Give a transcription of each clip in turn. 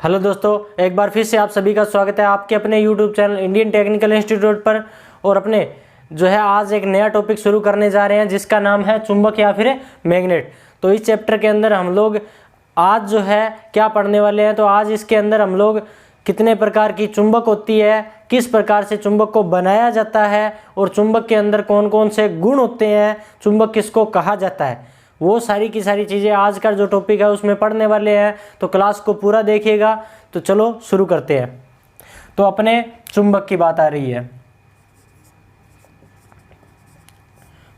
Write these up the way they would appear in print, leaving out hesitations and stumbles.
Hello दोस्तों, एक बार फिर से आप सभी का स्वागत है आपके अपने YouTube channel Indian technical institute पर। और अपने जो है आज एक नया टॉपिक शुरू करने जा रहे हैं जिसका नाम है चुंबक या फिर मैग्नेट। तो इस चैप्टर के अंदर हम लोग आज जो है क्या पढ़ने वाले हैं, तो आज इसके अंदर हम लोग कितने प्रकार की चुंबक होती है, किस प्रकार से चुंबक को बनाया जाता है और चुंबक के अंदर कौन कौन से गुण होते हैं, चुंबक किसको कहा जाता है, वो सारी की सारी चीज़ें आज का जो टॉपिक है उसमें पढ़ने वाले हैं। तो क्लास को पूरा देखिएगा। तो चलो शुरू करते हैं। तो अपने चुंबक की बात आ रही है।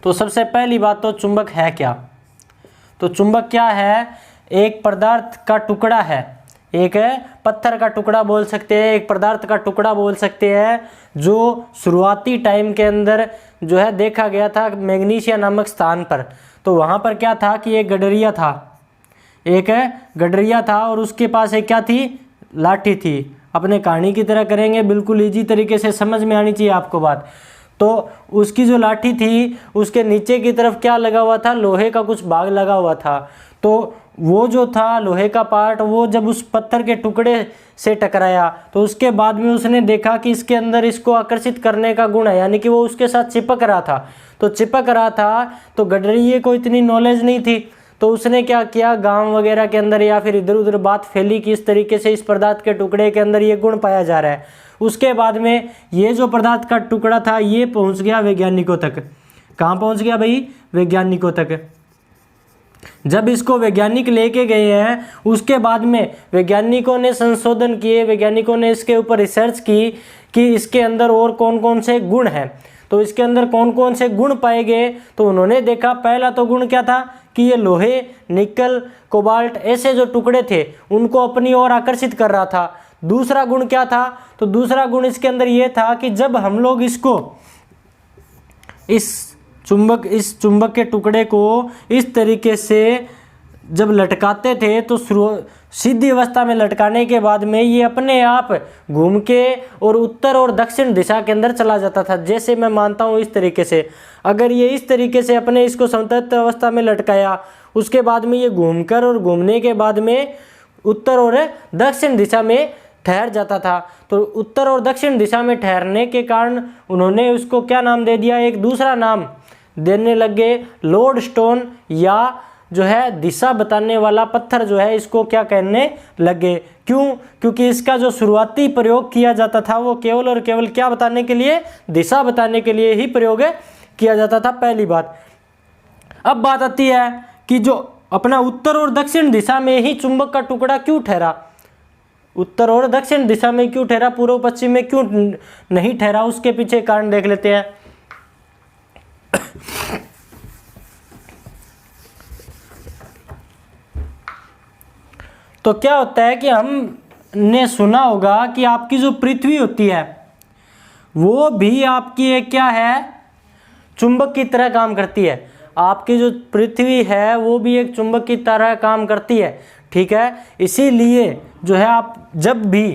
तो सबसे पहली बात, तो चुंबक है क्या? तो चुंबक क्या है? एक पदार्थ का टुकड़ा है, एक पत्थर का टुकड़ा बोल सकते हैं, एक पदार्थ का टुकड़ा बोल सकते हैं, जो शुरुआती टाइम के अंदर जो है देखा गया था मैग्नीशिया नामक स्थान पर। तो वहाँ पर क्या था कि एक गडरिया था, एक गडरिया था और उसके पास एक क्या थी? लाठी थी। अपने कहानी की तरह करेंगे, बिल्कुल इजी तरीके से समझ में आनी चाहिए आपको बात। तो उसकी जो लाठी थी उसके नीचे की तरफ क्या लगा हुआ था? लोहे का कुछ भाग लगा हुआ था। तो वो जो था लोहे का पार्ट, वो जब उस पत्थर के टुकड़े से टकराया तो उसके बाद में उसने देखा कि इसके अंदर इसको आकर्षित करने का गुण है, यानी कि वो उसके साथ चिपक रहा था। तो चिपक रहा था तो गडरिये को इतनी नॉलेज नहीं थी, तो उसने क्या किया, गांव वगैरह के अंदर या फिर इधर उधर बात फैली कि इस तरीके से इस पदार्थ के टुकड़े के अंदर ये गुण पाया जा रहा है। उसके बाद में ये जो पदार्थ का टुकड़ा था ये पहुंच गया वैज्ञानिकों तक। कहाँ पहुंच गया भाई? वैज्ञानिकों तक। जब इसको वैज्ञानिक लेके गए हैं उसके बाद में वैज्ञानिकों ने संशोधन किए, वैज्ञानिकों ने इसके ऊपर रिसर्च की कि इसके अंदर और कौन कौन से गुण हैं। तो इसके अंदर कौन कौन से गुण पाए गए, तो उन्होंने देखा पहला तो गुण क्या था कि ये लोहे, निकल, कोबाल्ट ऐसे जो टुकड़े थे उनको अपनी ओर आकर्षित कर रहा था। दूसरा गुण क्या था? तो दूसरा गुण इसके अंदर ये था कि जब हम लोग इसको इस चुंबक के टुकड़े को इस तरीके से जब लटकाते थे तो सीधी अवस्था में लटकाने के बाद में ये अपने आप घूम के और उत्तर और दक्षिण दिशा के अंदर चला जाता था। जैसे मैं मानता हूँ इस तरीके से, अगर ये इस तरीके से अपने इसको समतल अवस्था में लटकाया, उसके बाद में ये घूमकर और घूमने के बाद में उत्तर और दक्षिण दिशा में ठहर जाता था। तो उत्तर और दक्षिण दिशा में ठहरने के कारण उन्होंने उसको क्या नाम दे दिया? एक दूसरा नाम देने लगे, लोड स्टोन, या जो है दिशा बताने वाला पत्थर जो है इसको क्या कहने लगे। क्यों? क्योंकि इसका जो शुरुआती प्रयोग किया जाता था वो केवल और केवल क्या बताने के लिए? दिशा बताने के लिए ही प्रयोग किया जाता था, पहली बात। अब बात आती है कि जो अपना उत्तर और दक्षिण दिशा में ही चुंबक का टुकड़ा क्यों ठहरा? उत्तर और दक्षिण दिशा में क्यों ठहरा, पूर्व पश्चिम में क्यों नहीं ठहरा? उसके पीछे कारण देख लेते हैं। तो क्या होता है कि हमने सुना होगा कि आपकी जो पृथ्वी होती है वो भी आपकी एक क्या है? चुंबक की तरह काम करती है। आपकी जो पृथ्वी है वो भी एक चुंबक की तरह काम करती है, ठीक है। इसीलिए जो है आप जब भी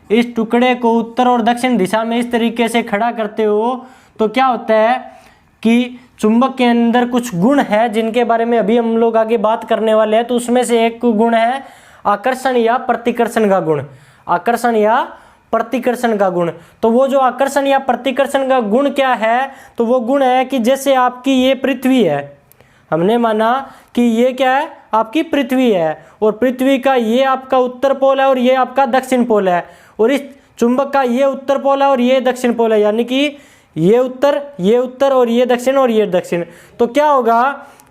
इस टुकड़े को उत्तर और दक्षिण दिशा में इस तरीके से खड़ा करते हो तो क्या होता है कि चुंबक के अंदर कुछ गुण है जिनके बारे में अभी हम लोग आगे बात करने वाले हैं। तो उसमें से एक गुण है आकर्षण या प्रतिकर्षण का गुण। आकर्षण या प्रतिकर्षण का गुण। तो वो जो आकर्षण या प्रतिकर्षण का गुण क्या है? तो वो गुण है कि जैसे आपकी ये पृथ्वी है, हमने माना कि ये क्या है? आपकी पृथ्वी है, और पृथ्वी का ये आपका उत्तर पोल है और ये आपका दक्षिण पोल है, और इस चुंबक का ये उत्तर पोल है और ये दक्षिण पोल है, यानी कि ये उत्तर और ये दक्षिण। तो क्या होगा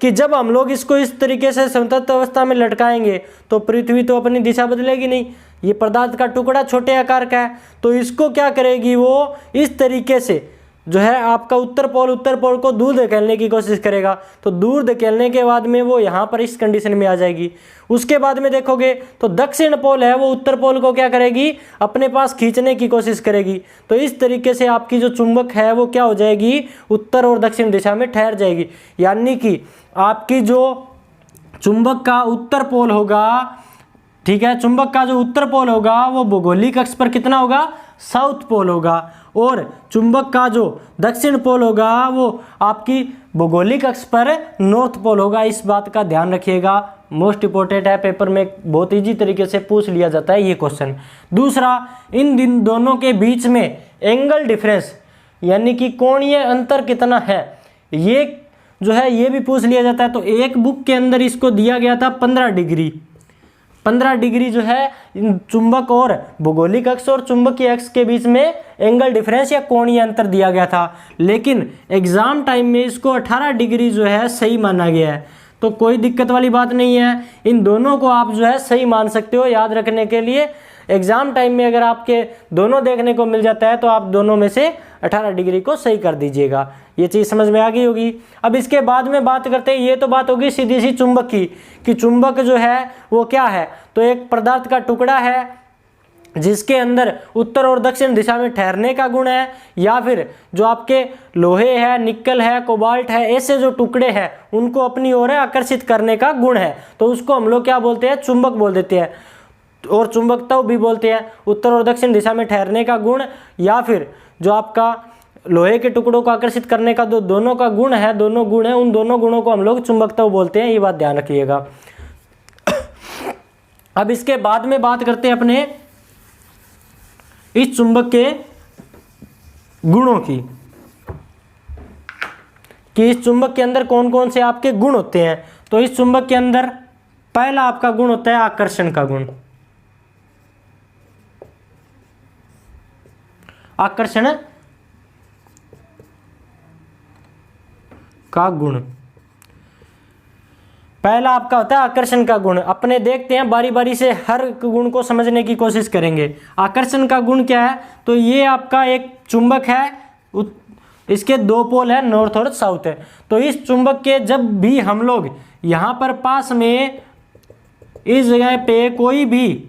कि जब हम लोग इसको इस तरीके से समतल अवस्था में लटकाएंगे तो पृथ्वी तो अपनी दिशा बदलेगी नहीं। ये पदार्थ का टुकड़ा छोटे आकार का है, तो इसको क्या करेगी? वो इस तरीके से जो है आपका उत्तर पोल को दूर धकेलने की कोशिश करेगा। तो दूर धकेलने के बाद में वो यहाँ पर इस कंडीशन में आ जाएगी। उसके बाद में देखोगे तो दक्षिण पोल है वो उत्तर पोल को क्या करेगी? अपने पास खींचने की कोशिश करेगी। तो इस तरीके से आपकी जो चुंबक है वो क्या हो जाएगी? उत्तर और दक्षिण दिशा में ठहर जाएगी। यानी कि आपकी जो चुंबक का उत्तर पोल होगा, ठीक है, चुंबक का जो उत्तर पोल होगा वो भौगोलिक अक्ष पर कितना होगा? साउथ पोल होगा और चुंबक का जो दक्षिण पोल होगा वो आपकी भौगोलिक अक्ष पर नॉर्थ पोल होगा। इस बात का ध्यान रखिएगा, मोस्ट इंपॉर्टेंट है, पेपर में बहुत इजी तरीके से पूछ लिया जाता है ये क्वेश्चन। दूसरा, इन दोनों के बीच में एंगल डिफरेंस यानी कि कोणीय अंतर कितना है, ये जो है ये भी पूछ लिया जाता है। तो एक बुक के अंदर इसको दिया गया था 15 डिग्री। 15 डिग्री जो है चुंबक और भौगोलिक अक्ष और चुंबकीय अक्ष के बीच में एंगल डिफरेंस या कोणीय अंतर दिया गया था, लेकिन एग्जाम टाइम में इसको 18 डिग्री जो है सही माना गया है। तो कोई दिक्कत वाली बात नहीं है, इन दोनों को आप जो है सही मान सकते हो। याद रखने के लिए एग्जाम टाइम में अगर आपके दोनों देखने को मिल जाता है तो आप दोनों में से 18 डिग्री को सही कर दीजिएगा। ये चीज़ समझ में आ गई होगी। अब इसके बाद में बात करते हैं, ये तो बात होगी सीधी सी चुंबक की कि चुंबक जो है वो क्या है। तो एक पदार्थ का टुकड़ा है जिसके अंदर उत्तर और दक्षिण दिशा में ठहरने का गुण है, या फिर जो आपके लोहे है, निकल है, कोबाल्ट है, ऐसे जो टुकड़े हैं उनको अपनी ओर आकर्षित करने का गुण है, तो उसको हम लोग क्या बोलते हैं, चुंबक बोल देते हैं। और चुंबकत्व भी बोलते हैं, उत्तर और दक्षिण दिशा में ठहरने का गुण, या फिर जो आपका लोहे के टुकड़ों को आकर्षित करने का दोनों का गुण है, दोनों गुण है, उन दोनों गुणों को हम लोग चुंबकत्व बोलते हैं। ये बात ध्यान रखिएगा। अब इसके बाद में बात करते हैं अपने इस चुंबक के गुणों की, कि इस चुंबक के अंदर कौन कौन से आपके गुण होते हैं। तो इस चुंबक के अंदर पहला आपका गुण होता है आकर्षण का गुण। आकर्षण का गुण पहला आपका होता है आकर्षण का गुण। अपने देखते हैं बारी बारी से हर गुण को समझने की कोशिश करेंगे। आकर्षण का गुण क्या है, तो ये आपका एक चुंबक है, इसके दो पोल है, नॉर्थ और साउथ है। तो इस चुंबक के जब भी हम लोग यहाँ पर पास में इस जगह पे कोई भी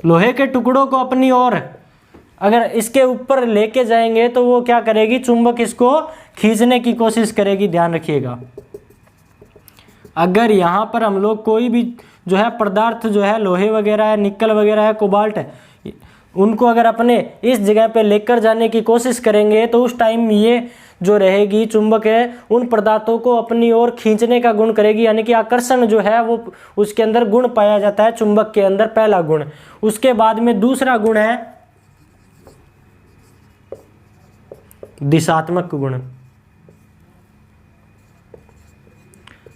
लोहे के टुकड़ों को अपनी ओर अगर इसके ऊपर लेके जाएंगे तो वो क्या करेगी, चुंबक इसको खींचने की कोशिश करेगी। ध्यान रखिएगा, अगर यहाँ पर हम लोग कोई भी जो है पदार्थ जो है लोहे वगैरह है, निकल वगैरह है, कोबाल्ट है, उनको अगर अपने इस जगह पे लेकर जाने की कोशिश करेंगे तो उस टाइम ये जो रहेगी चुंबक है उन पदार्थों को अपनी ओर खींचने का गुण करेगी, यानी कि आकर्षण जो है वो उसके अंदर गुण पाया जाता है चुंबक के अंदर, पहला गुण। उसके बाद में दूसरा गुण है दिशात्मक गुण।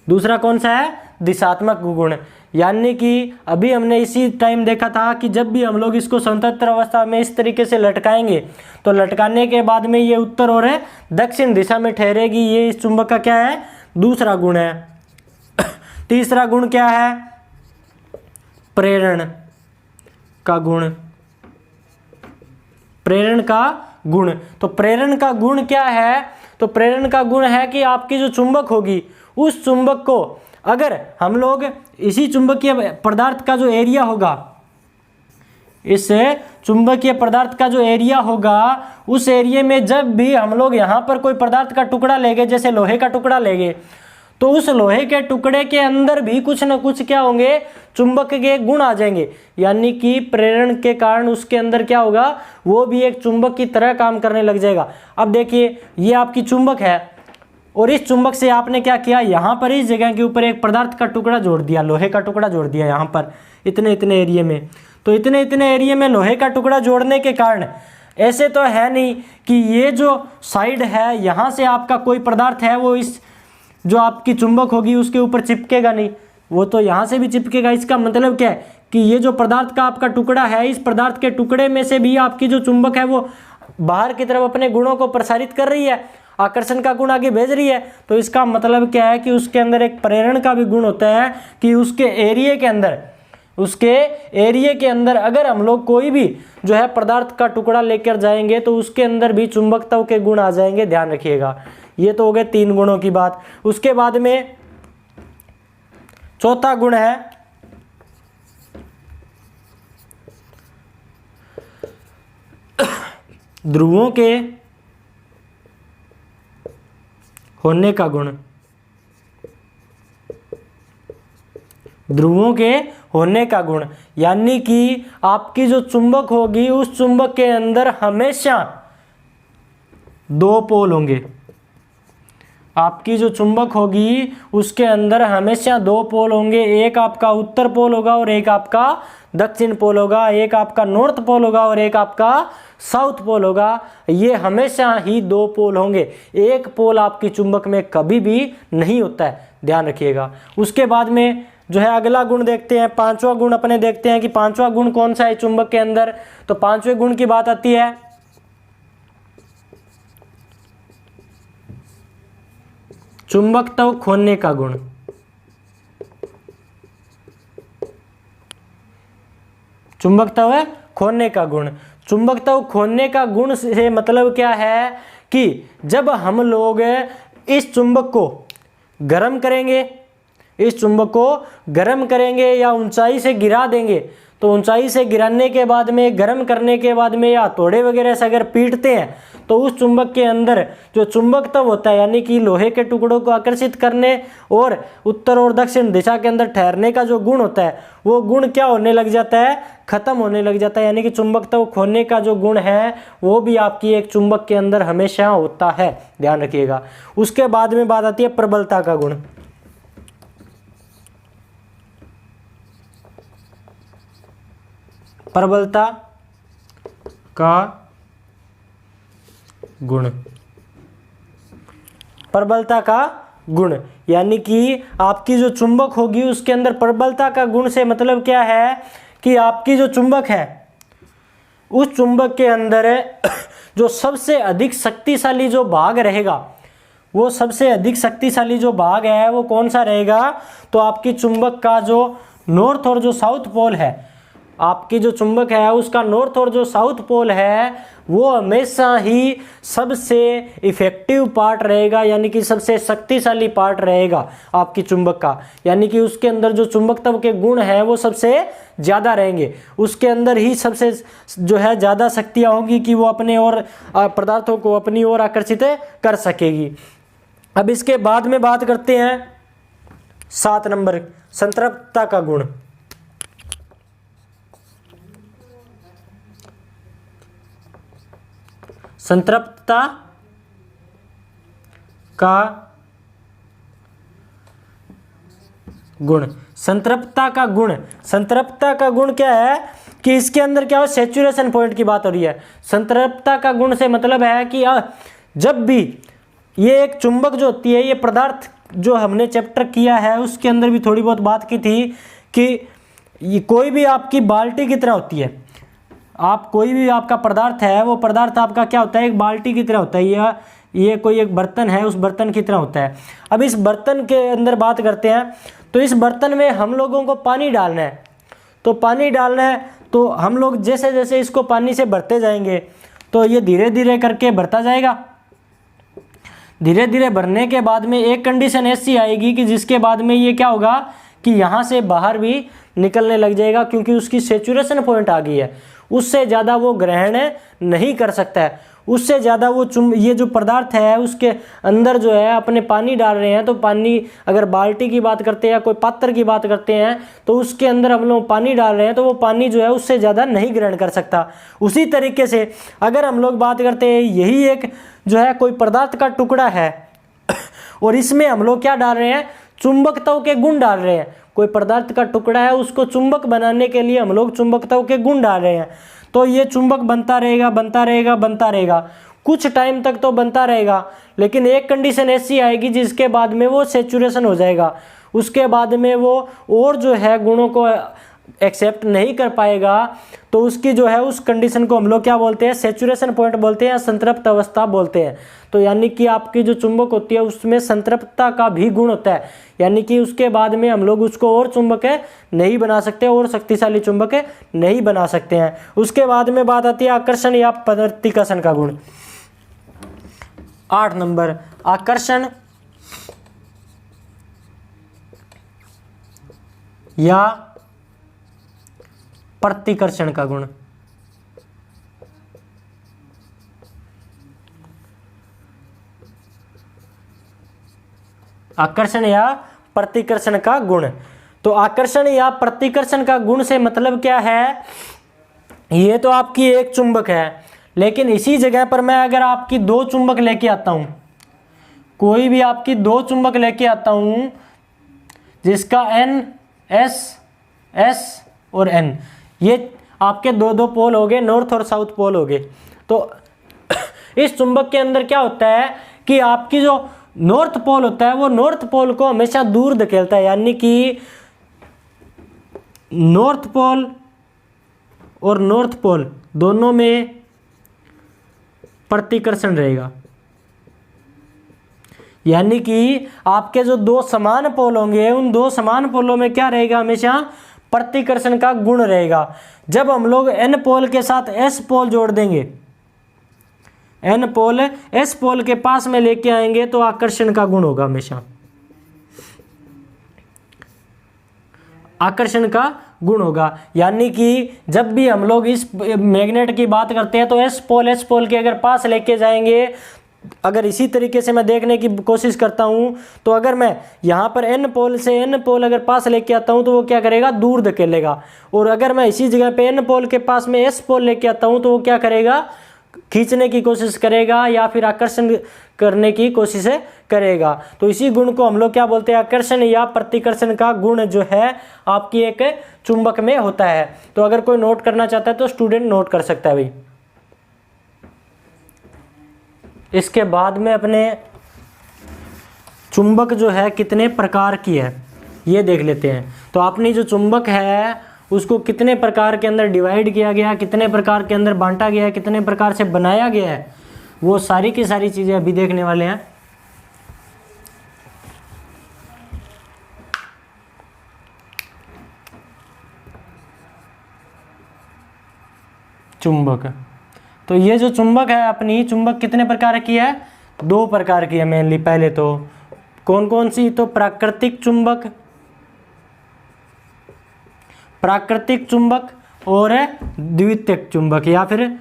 दूसरा कौन सा है, दिशात्मक गुण। यानी कि अभी हमने इसी टाइम देखा था कि जब भी हम लोग इसको संतृप्त अवस्था में इस तरीके से लटकाएंगे तो लटकाने के बाद में ये उत्तर और दक्षिण दिशा में ठहरेगी। ये इस चुंबक का क्या है, दूसरा गुण है। तीसरा गुण क्या है, प्रेरण का गुण। प्रेरण का गुण, तो प्रेरण का गुण क्या है, तो प्रेरण का गुण है कि आपकी जो चुंबक होगी उस चुंबक को अगर हम लोग इसी चुंबकीय पदार्थ का जो एरिया होगा, इस चुंबकीय पदार्थ का जो एरिया होगा उस एरिया में जब भी हम लोग यहाँ पर कोई पदार्थ का टुकड़ा लेंगे, जैसे लोहे का टुकड़ा लेंगे, तो उस लोहे के टुकड़े के अंदर भी कुछ ना कुछ क्या होंगे, चुंबक के गुण आ जाएंगे। यानी कि प्रेरण के कारण उसके अंदर क्या होगा, वो भी एक चुंबक की तरह काम करने लग जाएगा। अब देखिए ये आपकी चुंबक है और इस चुंबक से आपने क्या किया, यहाँ पर इस जगह के ऊपर एक पदार्थ का टुकड़ा जोड़ दिया, लोहे का टुकड़ा जोड़ दिया यहाँ पर इतने इतने एरिया में। तो इतने इतने एरिया में लोहे का टुकड़ा जोड़ने के कारण ऐसे तो है नहीं कि ये जो साइड है यहाँ से आपका कोई पदार्थ है वो इस जो आपकी चुंबक होगी उसके ऊपर चिपकेगा नहीं, वो तो यहाँ से भी चिपकेगा। इसका मतलब क्या है कि ये जो पदार्थ का आपका टुकड़ा है, इस पदार्थ के टुकड़े में से भी आपकी जो चुंबक है वो बाहर की तरफ अपने गुणों को प्रसारित कर रही है, आकर्षण का गुण आगे भेज रही है। तो इसका मतलब क्या है कि उसके अंदर एक प्रेरण का भी गुण होता है कि उसके एरिया के अंदर अगर हम लोग कोई भी जो है पदार्थ का टुकड़ा लेकर जाएंगे तो उसके अंदर भी चुंबकत्व के गुण आ जाएंगे। ध्यान रखिएगा, ये तो हो गए 3 गुणों की बात। उसके बाद में चौथा गुण है ध्रुवों के होने का गुण। ध्रुवों के होने का गुण, यानी कि आपकी जो चुंबक होगी उस चुंबक के अंदर हमेशा दो पोल होंगे। आपकी जो चुंबक होगी उसके अंदर हमेशा दो पोल होंगे, एक आपका उत्तर पोल होगा और एक आपका दक्षिण पोल होगा, एक आपका नॉर्थ पोल होगा और एक आपका साउथ पोल होगा। ये हमेशा ही दो पोल होंगे, एक पोल आपकी चुंबक में कभी भी नहीं होता है, ध्यान रखिएगा। उसके बाद में जो है अगला गुण देखते हैं, पांचवा गुण अपने देखते हैं कि पांचवा गुण कौन सा है चुंबक के अंदर। तो पांचवें गुण की बात आती है चुंबकत्व खोने का गुण। चुंबकत्व खोने का गुण, चुंबकत्व खोने का गुण से मतलब क्या है कि जब हम लोग इस चुंबक को गर्म करेंगे, इस चुंबक को गर्म करेंगे या ऊंचाई से गिरा देंगे, तो ऊंचाई से गिराने के बाद में, गर्म करने के बाद में या हथौड़े वगैरह से अगर पीटते हैं तो उस चुंबक के अंदर जो चुंबकत्व होता है, यानी कि लोहे के टुकड़ों को आकर्षित करने और उत्तर और दक्षिण दिशा के अंदर ठहरने का जो गुण होता है, वो गुण क्या होने लग जाता है, खत्म होने लग जाता है। यानी कि चुंबकत्व खोने का जो गुण है वो भी आपकी एक चुंबक के अंदर हमेशा होता है, ध्यान रखिएगा। उसके बाद में बात आती है प्रबलता का गुण। प्रबलता का गुण, प्रबलता का गुण यानी कि आपकी जो चुंबक होगी उसके अंदर प्रबलता का गुण से मतलब क्या है कि आपकी जो चुंबक है उस चुंबक के अंदर जो सबसे अधिक शक्तिशाली जो भाग रहेगा, वो सबसे अधिक शक्तिशाली जो भाग है वो कौन सा रहेगा, तो आपकी चुंबक का जो नॉर्थ और जो साउथ पोल है, आपकी जो चुंबक है उसका नॉर्थ और जो साउथ पोल है वो हमेशा ही सबसे इफेक्टिव पार्ट रहेगा, यानी कि सबसे शक्तिशाली पार्ट रहेगा आपकी चुंबक का। यानी कि उसके अंदर जो चुंबकत्व के गुण हैं वो सबसे ज़्यादा रहेंगे, उसके अंदर ही सबसे जो है ज़्यादा शक्तियाँ होंगी कि वो अपने और पदार्थों को अपनी ओर आकर्षित कर सकेगी। अब इसके बाद में बात करते हैं 7 नंबर, संतृप्तता का गुण। संतृप्तता का गुण, संतृप्तता का गुण, संतृप्तता का गुण क्या है कि इसके अंदर क्या हो, सैचुरेशन पॉइंट की बात हो रही है। संतृप्तता का गुण से मतलब है कि जब भी ये एक चुंबक जो होती है, ये पदार्थ जो हमने चैप्टर किया है उसके अंदर भी थोड़ी बहुत बात की थी कि ये कोई भी आपकी बाल्टी की तरह होती है। आप कोई भी आपका पदार्थ है वो पदार्थ आपका क्या होता है, एक बाल्टी की तरह होता है, या ये कोई एक बर्तन है उस बर्तन की तरह होता है। अब इस बर्तन के अंदर बात करते हैं, तो इस बर्तन में हम लोगों को पानी डालना है, तो पानी डालना है तो हम लोग जैसे जैसे इसको पानी से भरते जाएंगे तो ये धीरे धीरे करके भरता जाएगा। धीरे धीरे भरने के बाद में एक कंडीशन ऐसी आएगी कि जिसके बाद में ये क्या होगा कि यहाँ से बाहर भी निकलने लग जाएगा, क्योंकि उसकी सैचुरेशन पॉइंट आ गई है, उससे ज़्यादा वो ग्रहण नहीं कर सकता है, उससे ज़्यादा वो ये जो पदार्थ है उसके अंदर जो है अपने पानी डाल रहे हैं। तो पानी, अगर बाल्टी की बात करते हैं या कोई पात्र की बात करते हैं तो उसके अंदर हम लोग पानी डाल रहे हैं, तो वो पानी जो है उससे ज़्यादा नहीं ग्रहण कर सकता। उसी तरीके से अगर हम लोग बात करते हैं, यही एक जो है कोई पदार्थ का टुकड़ा है और इसमें हम लोग क्या डाल रहे हैं, चुंबकत्व के गुण डाल रहे हैं। कोई पदार्थ का टुकड़ा है उसको चुंबक बनाने के लिए हम लोग चुंबकत्व के गुण डाल रहे हैं, तो ये चुंबक बनता रहेगा बनता रहेगा बनता रहेगा, कुछ टाइम तक तो बनता रहेगा, लेकिन एक कंडीशन ऐसी आएगी जिसके बाद में वो सैचुरेशन हो जाएगा। उसके बाद में वो और जो है गुणों को एक्सेप्ट नहीं कर पाएगा, तो उसकी जो है उस कंडीशन को हम लोग क्या बोलते हैं, सैचुरेशन पॉइंट बोलते हैं या संतृप्त अवस्था बोलते हैं। तो यानी कि आपकी जो चुंबक होती है उसमें संतृप्तता का भी गुण होता है, यानी कि उसके बाद में हम लोग उसको और चुंबक नहीं बना सकते, और शक्तिशाली चुंबक नहीं बना सकते हैं। उसके बाद में बात आती है आकर्षण या प्रतिकर्षण का गुण। 8 नंबर, आकर्षण या प्रतिकर्षण का गुण। आकर्षण या प्रतिकर्षण का गुण, तो आकर्षण या प्रतिकर्षण का गुण से मतलब क्या है, ये तो आपकी एक चुंबक है, लेकिन इसी जगह पर मैं अगर आपकी दो चुंबक लेके आता हूं, कोई भी आपकी दो चुंबक लेके आता हूं जिसका N S और N, ये आपके दो दो पोल हो गए, नॉर्थ और साउथ पोल हो गए। तो इस चुंबक के अंदर क्या होता है कि आपकी जो नॉर्थ पोल होता है वो नॉर्थ पोल को हमेशा दूर धकेलता है, यानी कि नॉर्थ पोल और नॉर्थ पोल दोनों में प्रतिकर्षण रहेगा, यानी कि आपके जो दो समान पोल होंगे उन दो समान पोलों में क्या रहेगा, हमेशा प्रतिकर्षण का गुण रहेगा। जब हम लोग N पोल के साथ S पोल जोड़ देंगे, N पोल S पोल के पास में लेके आएंगे तो आकर्षण का गुण होगा, हमेशा आकर्षण का गुण होगा। यानी कि जब भी हम लोग इस मैग्नेट की बात करते हैं तो S पोल के अगर पास लेके जाएंगे, अगर इसी तरीके से मैं देखने की कोशिश करता हूं तो अगर मैं यहाँ पर N पोल से N पोल अगर पास लेके आता हूं तो वो क्या करेगा, दूर धकेलेगा। और अगर मैं इसी जगह पे N पोल के पास में S पोल लेके आता हूं तो वो क्या करेगा, खींचने की कोशिश करेगा या फिर आकर्षण करने की कोशिश करेगा। तो इसी गुण को हम लोग क्या बोलते हैं, आकर्षण या प्रतिकर्षण का गुण जो है आपकी एक चुंबक में होता है। तो अगर कोई नोट करना चाहता है तो स्टूडेंट नोट कर सकता है भाई। इसके बाद में अपने चुंबक जो है कितने प्रकार की है ये देख लेते हैं। तो अपनी जो चुंबक है उसको कितने प्रकार के अंदर डिवाइड किया गया, कितने प्रकार के अंदर बांटा गया है, कितने प्रकार से बनाया गया है, वो सारी की सारी चीज़ें अभी देखने वाले हैं। चुंबक, तो ये जो चुंबक है अपनी चुंबक कितने प्रकार की है, दो प्रकार की है मेनली। पहले तो कौन कौन सी, तो प्राकृतिक चुंबक और द्वितीयक चुंबक या फिर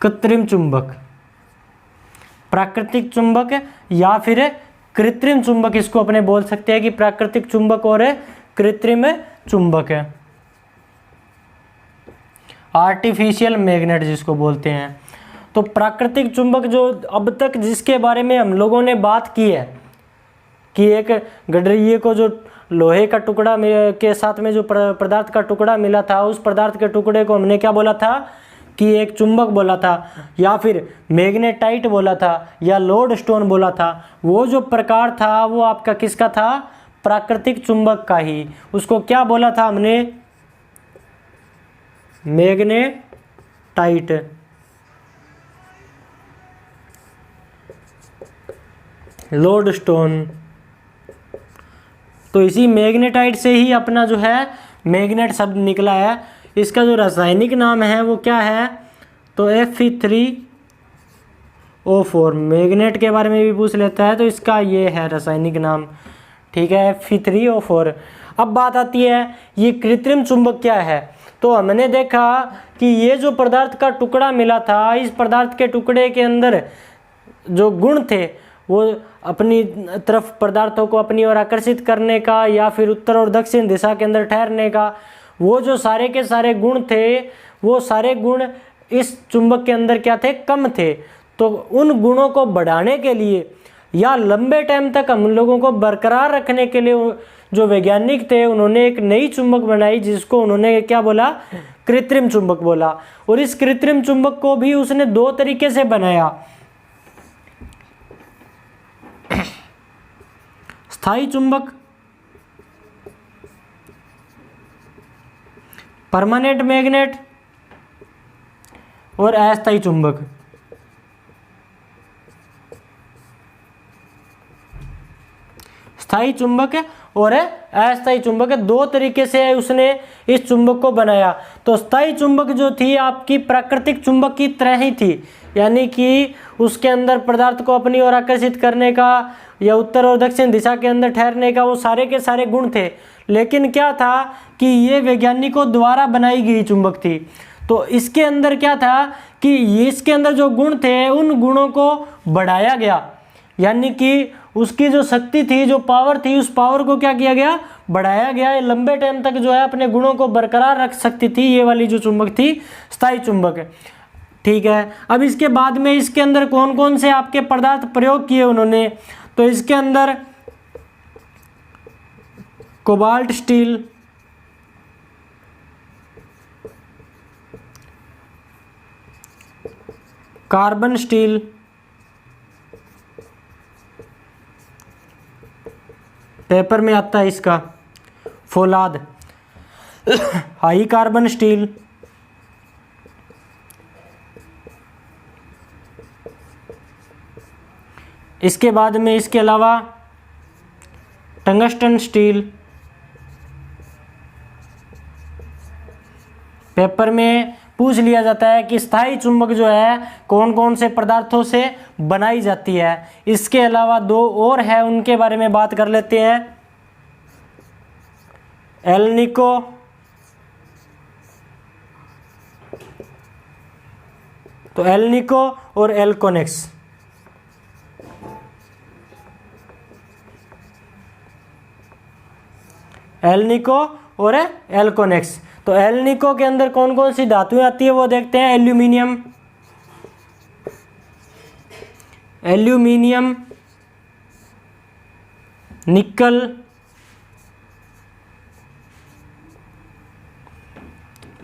कृत्रिम चुंबक। प्राकृतिक चुंबक या फिर कृत्रिम चुंबक, इसको अपने बोल सकते हैं कि प्राकृतिक चुंबक और कृत्रिम चुंबक है, आर्टिफिशियल मैग्नेट जिसको बोलते हैं। तो प्राकृतिक चुंबक जो अब तक जिसके बारे में हम लोगों ने बात की है कि एक गडरिये को जो लोहे का टुकड़ा के साथ में जो पदार्थ का टुकड़ा मिला था, उस पदार्थ के टुकड़े को हमने क्या बोला था कि एक चुंबक बोला था, या फिर मैग्नेटाइट बोला था, या लोड स्टोन बोला था। वो जो प्रकार था वो आपका किसका था, प्राकृतिक चुंबक का ही। उसको क्या बोला था हमने, मैग्नेटाइट। लोड स्टोन, तो इसी मैग्नेटाइट से ही अपना जो है मैग्नेट शब्द निकला है। इसका जो रासायनिक नाम है वो क्या है, तो Fe3O4। मैग्नेट के बारे में भी पूछ लेता है तो इसका ये है रासायनिक नाम, ठीक है, Fe3O4। अब बात आती है ये कृत्रिम चुंबक क्या है। तो हमने देखा कि ये जो पदार्थ का टुकड़ा मिला था, इस पदार्थ के टुकड़े के अंदर जो गुण थे वो अपनी तरफ पदार्थों को अपनी ओर आकर्षित करने का या फिर उत्तर और दक्षिण दिशा के अंदर ठहरने का, वो जो सारे के सारे गुण थे वो सारे गुण इस चुंबक के अंदर क्या थे, कम थे। तो उन गुणों को बढ़ाने के लिए या लंबे टाइम तक हम लोगों को बरकरार रखने के लिए जो वैज्ञानिक थे उन्होंने एक नई चुंबक बनाई जिसको उन्होंने क्या बोला, कृत्रिम चुंबक बोला। और इस कृत्रिम चुंबक को भी उसने दो तरीके से बनाया, स्थायी चुंबक, परमानेंट मैग्नेट, और अस्थायी चुंबक। स्थायी चुंबक और अस्थायी चुंबक, दो तरीके से उसने इस चुंबक को बनाया। तो स्थायी चुंबक जो थी आपकी प्राकृतिक चुंबक की तरह ही थी, यानी कि उसके अंदर पदार्थ को अपनी ओर आकर्षित करने का या उत्तर और दक्षिण दिशा के अंदर ठहरने का वो सारे के सारे गुण थे। लेकिन क्या था कि ये वैज्ञानिकों द्वारा बनाई गई चुंबक थी। तो इसके अंदर क्या था कि इसके अंदर जो गुण थे उन गुणों को बढ़ाया गया, यानी कि उसकी जो शक्ति थी, जो पावर थी, उस पावर को क्या किया गया, बढ़ाया गया। ये लंबे टाइम तक जो है अपने गुणों को बरकरार रख सकती थी ये वाली जो चुंबक थी, स्थायी चुंबक। ठीक है, अब इसके बाद में इसके अंदर कौन कौन से आपके पदार्थ प्रयोग किए उन्होंने, तो इसके अंदर cobalt steel, carbon steel, paper में आता है इसका फौलाद, हाई कार्बन स्टील, इसके बाद में इसके अलावा टंगस्टन स्टील, पेपर में पूछ लिया जाता है कि स्थायी चुंबक जो है कौन कौन से पदार्थों से बनाई जाती है। इसके अलावा दो और है, उनके बारे में बात कर लेते हैं। एल्निको तो एल्निको और एल्कोनेक्स। एल्निको और एल्कोनेक्स। तो एल्निको के अंदर कौन कौन सी धातुएं आती है वो देखते हैं। एल्यूमिनियम, एल्यूमिनियम, निकल,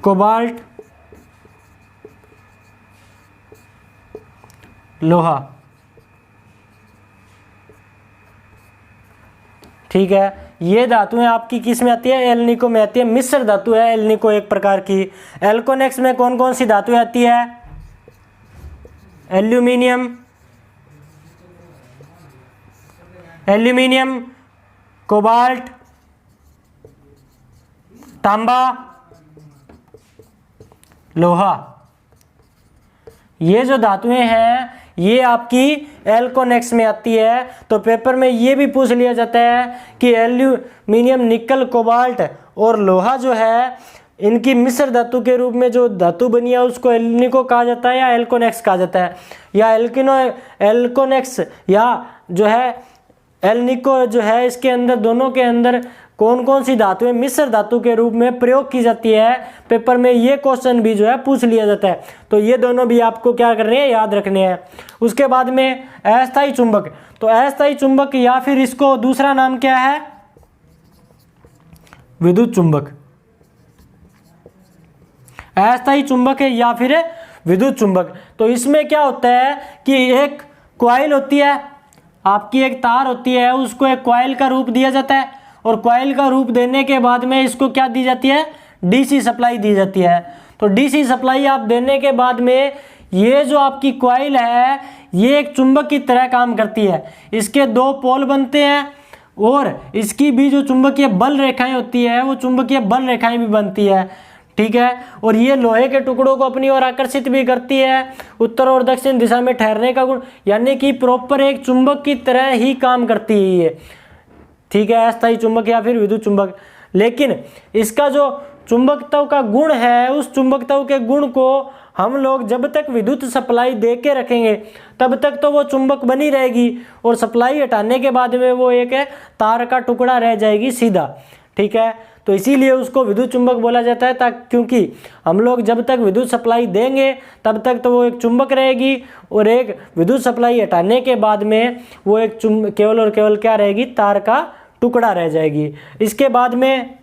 कोबाल्ट, लोहा। ठीक है, ये धातुएं आपकी किस में आती है, एल्निको में आती है। मिश्र धातु है एल्निको एक प्रकार की। एल्कोनेक्स में कौन कौन सी धातुएं आती है, एल्यूमिनियम, एल्यूमिनियम, कोबाल्ट, तांबा, लोहा। ये जो धातुएं हैं ये आपकी एल्कोनेक्स में आती है। तो पेपर में ये भी पूछ लिया जाता है कि एल्यूमिनियम, निकल, कोबाल्ट और लोहा जो है इनकी मिश्र धातु के रूप में जो धातु बनी है उसको एल्निको कहा जाता है या एल्कोनेक्स कहा जाता है, या एल्कोनेक्स या जो है एल्निको जो है, इसके अंदर दोनों के अंदर कौन कौन सी धातुएं मिश्र धातु के रूप में प्रयोग की जाती है। पेपर में ये क्वेश्चन भी जो है पूछ लिया जाता है। तो ये दोनों भी आपको क्या करने हैं, याद रखने हैं। उसके बाद में अस्थायी चुंबक। तो अस्थायी चुंबक या फिर इसको दूसरा नाम क्या है, विद्युत चुंबक। अस्थायी चुंबक है या फिर विद्युत चुंबक। तो इसमें क्या होता है कि एक कॉइल होती है, आपकी एक तार होती है, उसको एक कॉइल का रूप दिया जाता है और कॉइल का रूप देने के बाद में इसको क्या दी जाती है, डीसी सप्लाई दी जाती है। तो डीसी सप्लाई आप देने के बाद में ये जो आपकी कॉइल है ये एक चुंबक की तरह काम करती है। इसके दो पोल बनते हैं और इसकी भी जो चुंबकीय बल रेखाएं होती है वो चुंबकीय बल रेखाएं भी बनती है। ठीक है, और ये लोहे के टुकड़ों को अपनी ओर आकर्षित भी करती है, उत्तर और दक्षिण दिशा में ठहरने का गुण, यानी कि प्रॉपर एक चुंबक की तरह ही काम करती है ये। ठीक है, अस्थायी चुंबक या फिर विद्युत चुंबक। लेकिन इसका जो चुंबकत्व का गुण है उस चुंबकत्व के गुण को हम लोग जब तक विद्युत सप्लाई दे के रखेंगे तब तक तो वो चुंबक बनी रहेगी और सप्लाई हटाने के बाद में वो एक तार का टुकड़ा रह जाएगी सीधा। ठीक है, तो इसीलिए उसको विद्युत चुंबक बोला जाता है, क्योंकि हम लोग जब तक विद्युत सप्लाई देंगे तब तक तो वो एक चुंबक रहेगी और एक विद्युत सप्लाई हटाने के बाद में वो एक केवल और केवल क्या रहेगी, तार का टुकड़ा रह जाएगी। इसके बाद में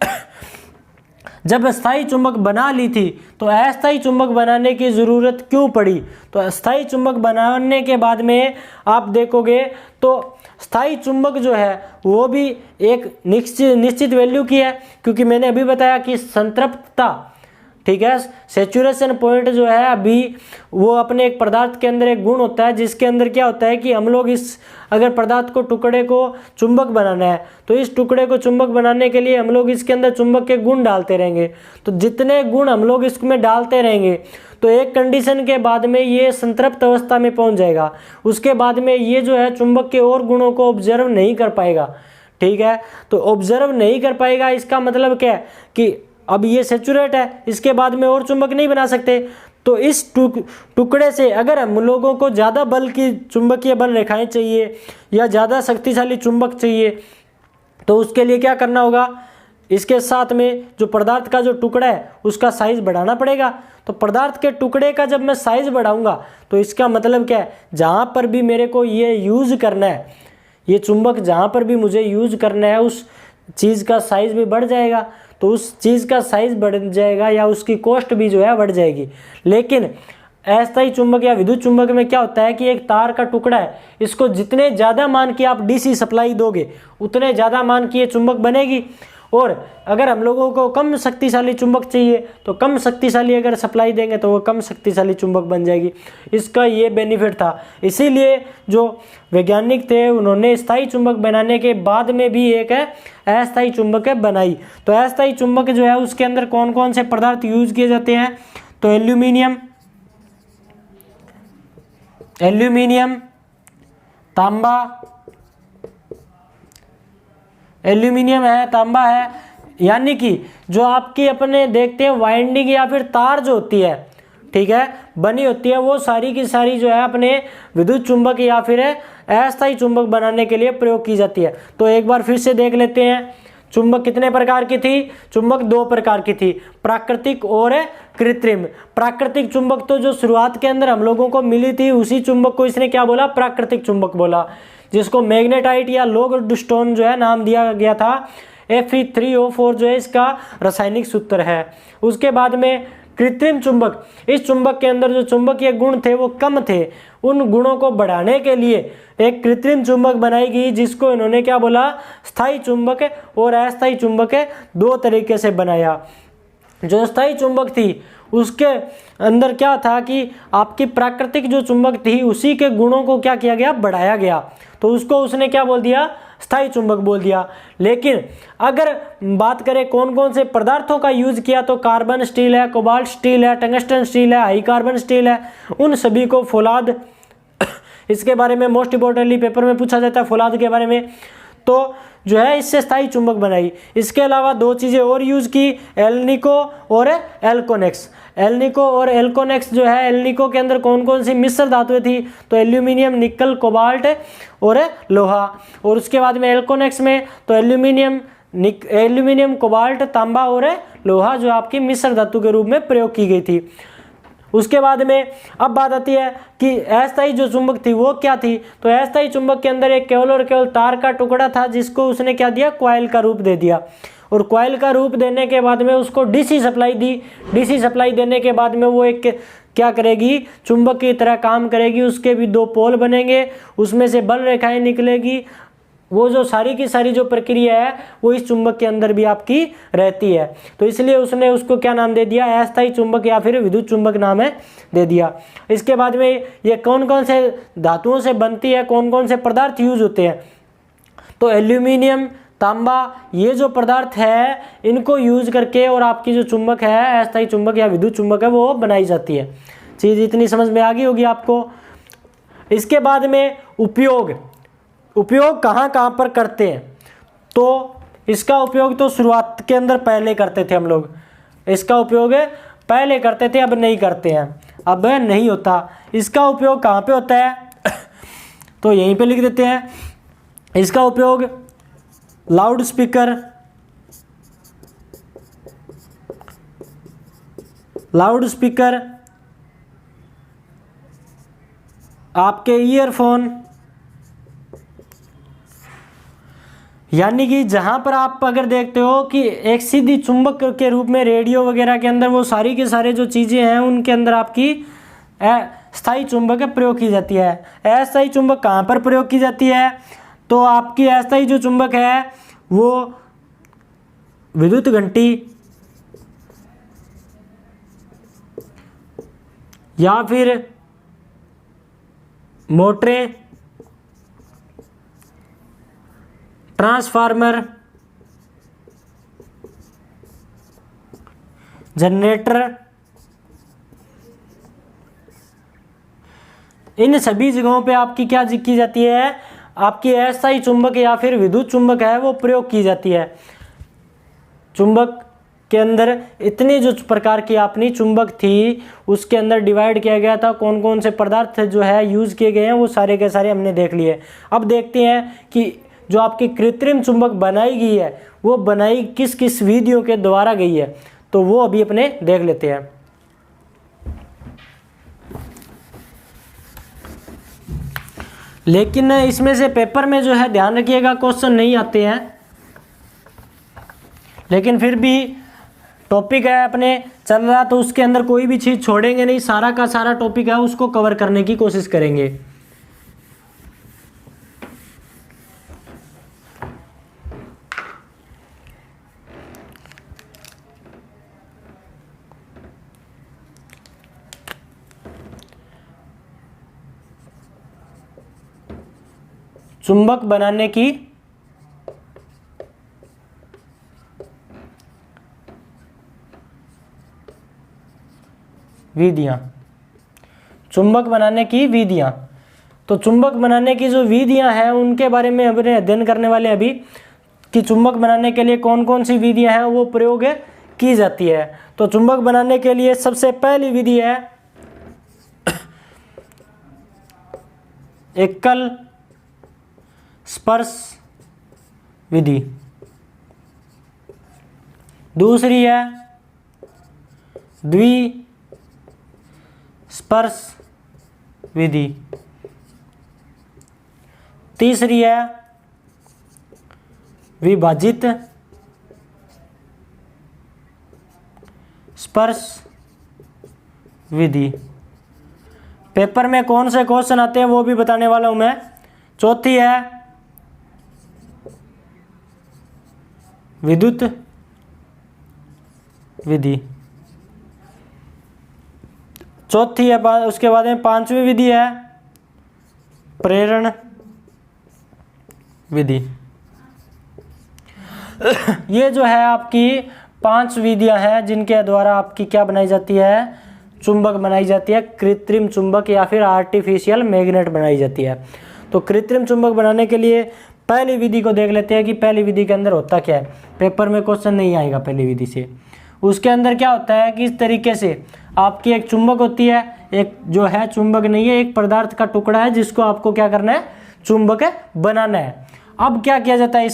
जब अस्थायी चुंबक बना ली थी तो अस्थायी चुंबक बनाने की ज़रूरत क्यों पड़ी। तो अस्थायी चुंबक बनाने के बाद में आप देखोगे तो स्थायी चुंबक जो है वो भी एक निश्चित वैल्यू की है, क्योंकि मैंने अभी बताया कि संतृप्तता, ठीक है, सैचुरेशन पॉइंट जो है अभी वो अपने एक पदार्थ के अंदर एक गुण होता है जिसके अंदर क्या होता है कि हम लोग इस अगर पदार्थ को टुकड़े को चुंबक बनाना है तो इस टुकड़े को चुंबक बनाने के लिए हम लोग इसके अंदर चुंबक के गुण डालते रहेंगे। तो जितने गुण हम लोग इसमें डालते रहेंगे तो एक कंडीशन के बाद में ये संतृप्त अवस्था में पहुंच जाएगा। उसके बाद में ये जो है चुंबक के और गुणों को ऑब्जर्व नहीं कर पाएगा। ठीक है, तो ऑब्जर्व नहीं कर पाएगा इसका मतलब क्या है कि अब ये सैचुरेट है, इसके बाद में और चुंबक नहीं बना सकते। तो इस टुकड़े से अगर हम लोगों को ज़्यादा बल की चुंबकीय बल रेखाएं चाहिए या ज़्यादा शक्तिशाली चुंबक चाहिए, तो उसके लिए क्या करना होगा, इसके साथ में जो पदार्थ का जो टुकड़ा है उसका साइज़ बढ़ाना पड़ेगा। तो पदार्थ के टुकड़े का जब मैं साइज़ बढ़ाऊंगा तो इसका मतलब क्या है, जहाँ पर भी मेरे को ये यूज़ करना है, ये चुंबक जहाँ पर भी मुझे यूज़ करना है उस चीज़ का साइज़ भी बढ़ जाएगा। तो उस चीज़ का साइज़ बढ़ जाएगा या उसकी कॉस्ट भी जो है बढ़ जाएगी। लेकिन अस्थायी चुंबक या विद्युत चुंबक में क्या होता है कि एक तार का टुकड़ा है, इसको जितने ज़्यादा मान की आप डीसी सप्लाई दोगे उतने ज़्यादा मान की ये चुंबक बनेगी। और अगर हम लोगों को कम शक्तिशाली चुंबक चाहिए तो कम शक्तिशाली अगर सप्लाई देंगे तो वो कम शक्तिशाली चुंबक बन जाएगी। इसका ये बेनिफिट था, इसीलिए जो वैज्ञानिक थे उन्होंने स्थायी चुंबक बनाने के बाद में भी एक अस्थायी चुंबक बनाई। तो अस्थायी चुंबक जो है उसके अंदर कौन कौन से पदार्थ यूज किए जाते हैं, तो एल्यूमिनियम, तांबा, एल्यूमिनियम है, तांबा है, यानी कि जो आपकी अपने देखते हैं वाइंडिंग या फिर तार जो होती है, ठीक है, बनी होती है, वो सारी की सारी जो है अपने विद्युत चुंबक या फिर अस्थायी चुंबक बनाने के लिए प्रयोग की जाती है। तो एक बार फिर से देख लेते हैं, चुंबक कितने प्रकार की थी, चुंबक 2 प्रकार की थी, प्राकृतिक और कृत्रिम। प्राकृतिक चुंबक तो जो शुरुआत के अंदर हम लोगों को मिली थी उसी चुंबक को इसने क्या बोला, प्राकृतिक चुंबक बोला, जिसको मैग्नेटाइट या लोडस्टोन जो है नाम दिया गया था। Fe3O4 जो है इसका रासायनिक सूत्र है। उसके बाद में कृत्रिम चुंबक, इस चुंबक के अंदर जो चुंबकीय गुण थे वो कम थे, उन गुणों को बढ़ाने के लिए एक कृत्रिम चुंबक बनाई गई, जिसको इन्होंने क्या बोला, स्थायी चुंबक और अस्थायी चुंबक 2 तरीके से बनाया। जो स्थायी चुंबक थी उसके अंदर क्या था कि आपकी प्राकृतिक जो चुंबक थी उसी के गुणों को क्या किया गया, बढ़ाया गया, तो उसको उसने क्या बोल दिया, स्थायी चुंबक बोल दिया। लेकिन अगर बात करें कौन कौन से पदार्थों का यूज किया, तो कार्बन स्टील है, कोबाल्ट स्टील है, टंगस्टन स्टील है, हाई कार्बन स्टील है, उन सभी को फौलाद, इसके बारे में मोस्ट इंपोर्टेंटली पेपर में पूछा जाता है फौलाद के बारे में, तो जो है इससे स्थायी चुंबक बनाई। इसके अलावा 2 चीज़ें और यूज की, एल्निको और एल्कोनेक्स। एल्निको और एल्कोनेक्स जो है, एल्निको के अंदर कौन कौन सी मिश्र धातुएं थी, तो एल्यूमिनियम, निकल, कोबाल्ट और लोहा। और उसके बाद में एल्कोनेक्स में तो एल्यूमिनियम, कोबाल्ट, तांबा और लोहा जो आपकी मिश्र धातु के रूप में प्रयोग की गई थी। उसके बाद में अब बात आती है कि अस्थायी जो चुंबक थी वो क्या थी, तो अस्थायी चुंबक के अंदर एक केवल और केवल तार का टुकड़ा था, जिसको उसने क्या दिया, कॉइल का रूप दे दिया। और कॉइल का रूप देने के बाद में उसको डीसी सप्लाई दी। डीसी सप्लाई देने के बाद में वो एक क्या करेगी, चुंबक की तरह काम करेगी। उसके भी 2 पोल बनेंगे, उसमें से बल रेखाएं निकलेगी। वो जो सारी की सारी जो प्रक्रिया है वो इस चुंबक के अंदर भी आपकी रहती है। तो इसलिए उसने उसको क्या नाम दे दिया, अस्थायी चुंबक या फिर विद्युत चुंबक नाम है दे दिया। इसके बाद में ये कौन कौन से धातुओं से बनती है, कौन कौन से पदार्थ यूज होते हैं, तो एल्यूमिनियम, तांबा, ये जो पदार्थ है इनको यूज करके और आपकी जो चुंबक है, अस्थायी चुंबक या विद्युत चुंबक है, वो बनाई जाती है। चीज़ इतनी समझ में आ गई होगी आपको। इसके बाद में उपयोग कहाँ कहाँ पर करते हैं, तो इसका उपयोग तो शुरुआत के अंदर पहले करते थे हम लोग, इसका उपयोग पहले करते थे, अब नहीं करते हैं, अब नहीं होता। इसका उपयोग कहाँ पे होता है तो यहीं पे लिख देते हैं। इसका उपयोग लाउड स्पीकर, आपके ईयरफोन, यानी कि जहाँ पर आप अगर देखते हो कि एक सीधी चुंबक के रूप में रेडियो वगैरह के अंदर वो सारी के सारे जो चीज़ें हैं उनके अंदर आपकी स्थायी चुंबक प्रयोग की जाती है। अस्थायी चुंबक कहाँ पर प्रयोग की जाती है, तो आपकी अस्थायी जो चुंबक है वो विद्युत घंटी या फिर मोटरें, ट्रांसफार्मर, जनरेटर, इन सभी जगहों पे आपकी क्या की जाती है, आपकी अस्थायी चुंबक या फिर विद्युत चुंबक है वो प्रयोग की जाती है। चुंबक के अंदर इतनी जो प्रकार की अपनी चुंबक थी उसके अंदर डिवाइड किया गया था, कौन कौन से पदार्थ जो है यूज़ किए गए हैं वो सारे के सारे हमने देख लिए। अब देखते हैं कि जो आपकी कृत्रिम चुंबक बनाई गई है वो बनाई किस किस विधियों के द्वारा गई है, तो वो अभी अपने देख लेते हैं। लेकिन इसमें से पेपर में जो है ध्यान रखिएगा क्वेश्चन नहीं आते हैं, लेकिन फिर भी टॉपिक है अपने चल रहा तो उसके अंदर कोई भी चीज़ छोड़ेंगे नहीं, सारा का सारा टॉपिक है उसको कवर करने की कोशिश करेंगे। चुंबक बनाने की विधियां, चुंबक बनाने की विधियां। तो चुंबक बनाने की जो विधियां हैं उनके बारे में अपने अध्ययन करने वाले अभी कि चुंबक बनाने के लिए कौन कौन सी विधियां हैं वो प्रयोग की जाती है। तो चुंबक बनाने के लिए सबसे पहली विधि है एकल स्पर्श विधि, दूसरी है द्वि स्पर्श विधि, तीसरी है विभाजित स्पर्श विधि। पेपर में कौन से क्वेश्चन आते हैं वो भी बताने वाला हूं मैं। चौथी है विद्युत विधि, चौथी है उसके बाद में पांचवी विधि है प्रेरण विधि। ये जो है आपकी 5 विधियां हैं जिनके द्वारा आपकी क्या बनाई जाती है, चुंबक बनाई जाती है, कृत्रिम चुंबक या फिर आर्टिफिशियल मैग्नेट बनाई जाती है। तो कृत्रिम चुंबक बनाने के लिए पहली विधि को देख लेते हैं कि पहली विधि के अंदर होता क्या है। पेपर में क्वेश्चन नहीं आएगा पहली विधि से। उसके अंदर क्या होता है कि इस तरीके से आपकी एक चुंबक होती है, एक जो है चुंबक नहीं है, एक पदार्थ का टुकड़ा है जिसको आपको क्या करना है, चुंबक बनाना है। अब क्या किया जाता है,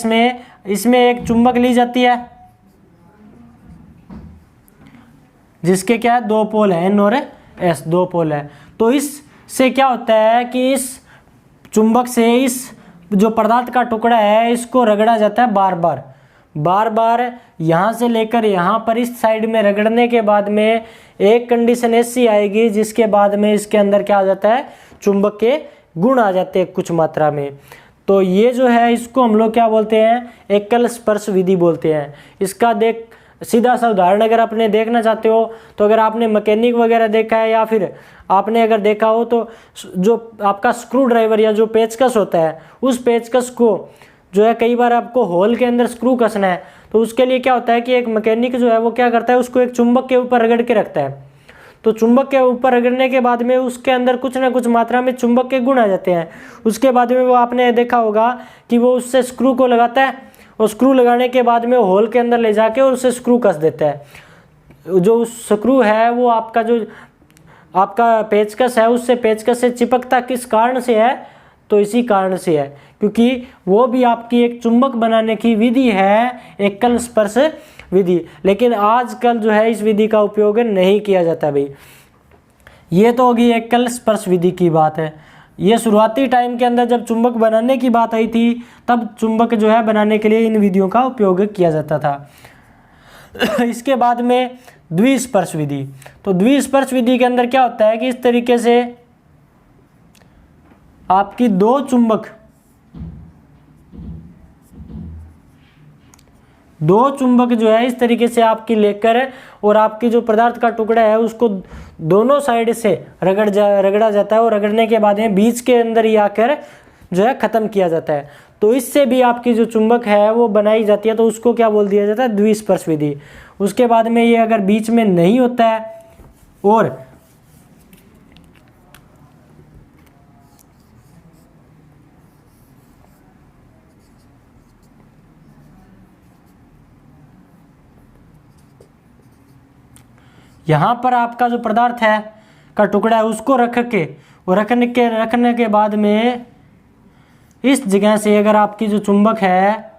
इसमें एक चुंबक ली जाती है जिसके क्या है 2 पोल है, N और S 2 पोल है। तो इससे क्या होता है कि इस चुंबक से इस जो पदार्थ का टुकड़ा है इसको रगड़ा जाता है बार बार यहाँ से लेकर यहाँ पर इस साइड में रगड़ने के बाद में एक कंडीशन ऐसी आएगी जिसके बाद में इसके अंदर क्या आ जाता है, चुंबक के गुण आ जाते हैं कुछ मात्रा में। तो ये जो है इसको हम लोग क्या बोलते हैं, एकल स्पर्श विधि बोलते हैं। इसका सीधा सा उदाहरण अगर आपने देखना चाहते हो तो अगर आपने मैकेनिक वगैरह देखा है या फिर आपने अगर देखा हो तो जो आपका स्क्रू ड्राइवर या जो पेचकस होता है उस पेचकस को जो है कई बार आपको होल के अंदर स्क्रू कसना है तो उसके लिए क्या होता है कि एक मैकेनिक जो है वो क्या करता है, उसको एक चुंबक के ऊपर रगड़ के रखता है। तो चुंबक के ऊपर रगड़ने के बाद में उसके अंदर कुछ ना कुछ मात्रा में चुंबक के गुण आ जाते हैं। उसके बाद में वो आपने देखा होगा कि वो उससे स्क्रू को लगाता है और स्क्रू लगाने के बाद में होल के अंदर ले जाके और उससे स्क्रू कस देता है। जो स्क्रू है वो आपका जो आपका पेचकस है उससे पेचकस से चिपकता किस कारण से है, तो इसी कारण से है क्योंकि वो भी आपकी एक चुंबक बनाने की विधि है, एकल स्पर्श विधि। लेकिन आजकल जो है इस विधि का उपयोग नहीं किया जाता भाई। ये तो होगी एकल स्पर्श विधि की बात है। ये शुरुआती टाइम के अंदर जब चुंबक बनाने की बात आई थी तब चुंबक जो है बनाने के लिए इन विधियों का उपयोग किया जाता था। इसके बाद में द्विस्पर्श विधि। तो द्विस्पर्श विधि के अंदर क्या होता है कि इस तरीके से आपकी दो चुंबक जो है इस तरीके से आपकी लेकर और आपकी जो पदार्थ का टुकड़ा है उसको दोनों साइड से रगड़ा जाता है और रगड़ने के बाद में बीच के अंदर ही आकर जो है खत्म किया जाता है। तो इससे भी आपकी जो चुंबक है वो बनाई जाती है, तो उसको क्या बोल दिया जाता है, द्विस्पर्श विधि। उसके बाद में ये अगर बीच में नहीं होता है और यहाँ पर आपका जो पदार्थ है का टुकड़ा है उसको रख के और रखने के बाद में इस जगह से अगर आपकी जो चुंबक है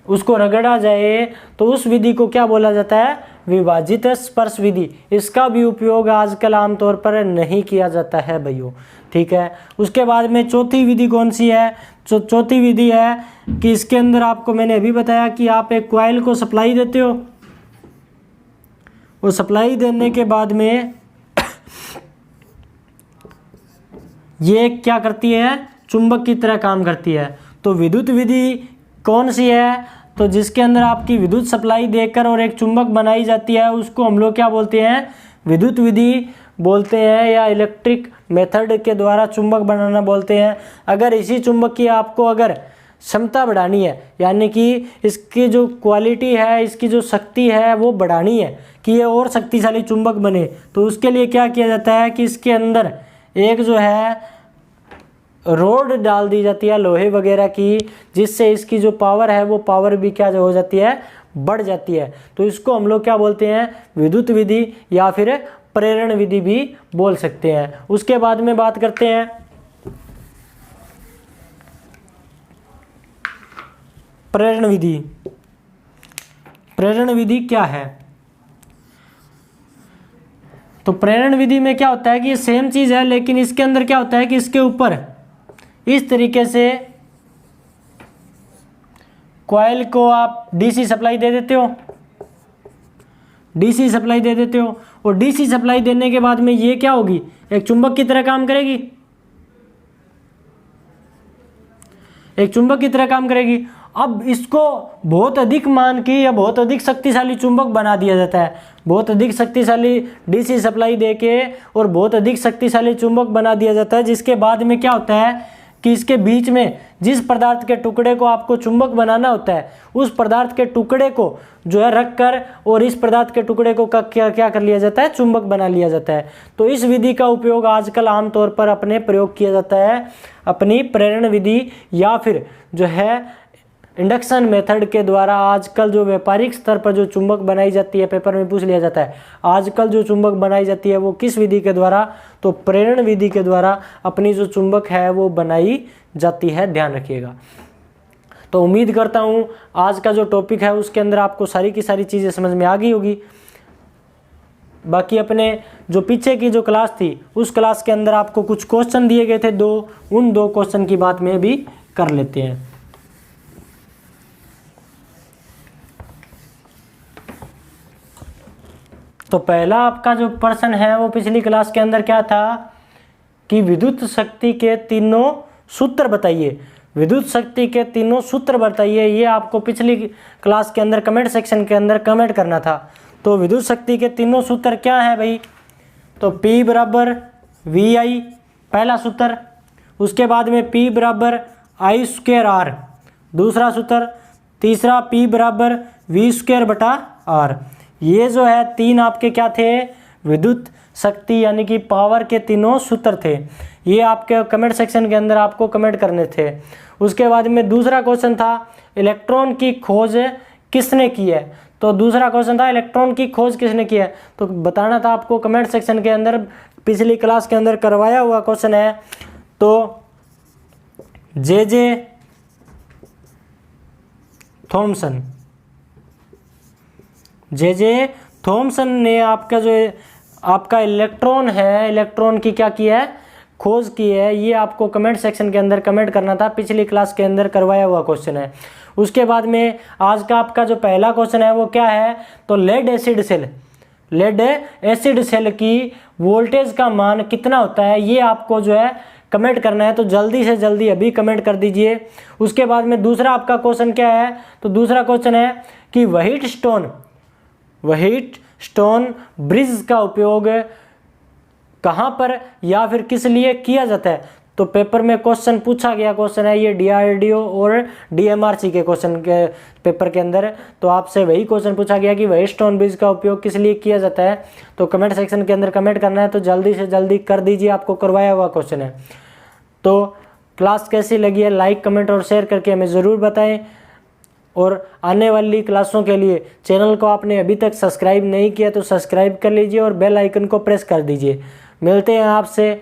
उसको रगड़ा जाए तो उस विधि को क्या बोला जाता है, विभाजित स्पर्श विधि। इसका भी उपयोग आजकल आमतौर पर नहीं किया जाता है भाइयों, ठीक है। उसके बाद में चौथी विधि कौन सी है, चौथी विधि है कि इसके अंदर आपको मैंने अभी बताया कि आप एक कॉइल को सप्लाई देते हो, वो सप्लाई देने के बाद में ये क्या करती है, चुंबक की तरह काम करती है। तो विद्युत विधि कौन सी है, तो जिसके अंदर आपकी विद्युत सप्लाई देकर और एक चुंबक बनाई जाती है उसको हम लोग क्या बोलते हैं, विद्युत विधि बोलते हैं, या इलेक्ट्रिक मेथड के द्वारा चुंबक बनाना बोलते हैं। अगर इसी चुंबक की आपको अगर क्षमता बढ़ानी है, यानी कि इसकी जो क्वालिटी है, इसकी जो शक्ति है वो बढ़ानी है कि ये और शक्तिशाली चुंबक बने, तो उसके लिए क्या किया जाता है कि इसके अंदर एक जो है रोड डाल दी जाती है लोहे वगैरह की, जिससे इसकी जो पावर है वो पावर भी क्या हो जाती है, बढ़ जाती है। तो इसको हम लोग क्या बोलते हैं, विद्युत विधि या फिर प्रेरण विधि भी बोल सकते हैं। उसके बाद में बात करते हैं प्रेरण विधि। प्रेरण विधि क्या है, तो प्रेरण विधि में क्या होता है कि ये सेम चीज है, लेकिन इसके अंदर क्या होता है कि इसके ऊपर इस तरीके से कॉइल को आप डीसी सप्लाई दे देते हो, डीसी सप्लाई दे देते हो, और डीसी सप्लाई देने के बाद में ये क्या होगी, एक चुंबक की तरह काम करेगी, एक चुंबक की तरह काम करेगी। अब इसको बहुत अधिक मान की या बहुत अधिक शक्तिशाली चुंबक बना दिया जाता है, बहुत अधिक शक्तिशाली डीसी सप्लाई देके और बहुत अधिक शक्तिशाली चुंबक बना दिया जाता है, जिसके बाद में क्या होता है कि इसके बीच में जिस पदार्थ के टुकड़े को आपको चुंबक बनाना होता है उस पदार्थ के टुकड़े को जो है रख कर और इस पदार्थ के टुकड़े को क्या कर लिया जाता है, चुंबक बना लिया जाता है। तो इस विधि का उपयोग आजकल आमतौर पर अपने प्रयोग किया जाता है अपनी प्रेरण विधि या फिर जो है इंडक्शन मेथड के द्वारा। आजकल जो व्यापारिक स्तर पर जो चुंबक बनाई जाती है, पेपर में पूछ लिया जाता है आजकल जो चुंबक बनाई जाती है वो किस विधि के द्वारा, तो प्रेरण विधि के द्वारा अपनी जो चुंबक है वो बनाई जाती है, ध्यान रखिएगा। तो उम्मीद करता हूँ आज का जो टॉपिक है उसके अंदर आपको सारी की सारी चीज़ें समझ में आ गई होगी। बाकी अपने जो पीछे की जो क्लास थी उस क्लास के अंदर आपको कुछ क्वेश्चन दिए गए थे दो, उन दो क्वेश्चन की बात में भी कर लेते हैं। तो पहला आपका जो प्रश्न है वो पिछली क्लास के अंदर क्या था कि विद्युत शक्ति के तीनों सूत्र बताइए, विद्युत शक्ति के तीनों सूत्र बताइए। ये आपको पिछली क्लास के अंदर कमेंट सेक्शन के अंदर कमेंट करना था। तो विद्युत शक्ति के तीनों सूत्र क्या है भाई, तो P बराबर VI पहला सूत्र, उसके बाद में P बराबर I स्क्वायर R दूसरा सूत्र, तीसरा P बराबर V स्क्वायर बटा R। ये जो है तीन आपके क्या थे, विद्युत शक्ति यानी कि पावर के तीनों सूत्र थे। ये आपके कमेंट सेक्शन के अंदर आपको कमेंट करने थे। उसके बाद में दूसरा क्वेश्चन था इलेक्ट्रॉन की खोज किसने की है, तो दूसरा क्वेश्चन था इलेक्ट्रॉन की खोज किसने की है, तो बताना था आपको कमेंट सेक्शन के अंदर, पिछली क्लास के अंदर करवाया हुआ क्वेश्चन है। तो जे थॉमसन, जे थॉमसन ने आपका जो आपका इलेक्ट्रॉन है, इलेक्ट्रॉन की क्या की है, खोज की है। ये आपको कमेंट सेक्शन के अंदर कमेंट करना था, पिछली क्लास के अंदर करवाया हुआ क्वेश्चन है। उसके बाद में आज का आपका जो पहला क्वेश्चन है वो क्या है, तो lead acid cell, lead acid cell की वोल्टेज का मान कितना होता है, ये आपको जो है कमेंट करना है। तो जल्दी से जल्दी अभी कमेंट कर दीजिए। उसके बाद में दूसरा आपका क्वेश्चन क्या है, तो दूसरा क्वेश्चन है कि व्हाइट स्टोन ब्रिज का उपयोग कहाँ पर या फिर किस लिए किया जाता है। तो पेपर में क्वेश्चन पूछा गया क्वेश्चन है ये DRDO और DMRC के क्वेश्चन के पेपर के अंदर, तो आपसे वही क्वेश्चन पूछा गया कि व्हाइट स्टोन ब्रिज का उपयोग किस लिए किया जाता है। तो कमेंट सेक्शन के अंदर कमेंट करना है, तो जल्दी से जल्दी कर दीजिए, आपको करवाया हुआ क्वेश्चन है। तो क्लास कैसी लगी है लाइक कमेंट और शेयर करके हमें ज़रूर बताएं। और आने वाली क्लासों के लिए चैनल को आपने अभी तक सब्सक्राइब नहीं किया तो सब्सक्राइब कर लीजिए और बेल आइकन को प्रेस कर दीजिए। मिलते हैं आपसे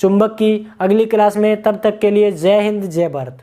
चुंबक की अगली क्लास में, तब तक के लिए जय हिंद जय भारत।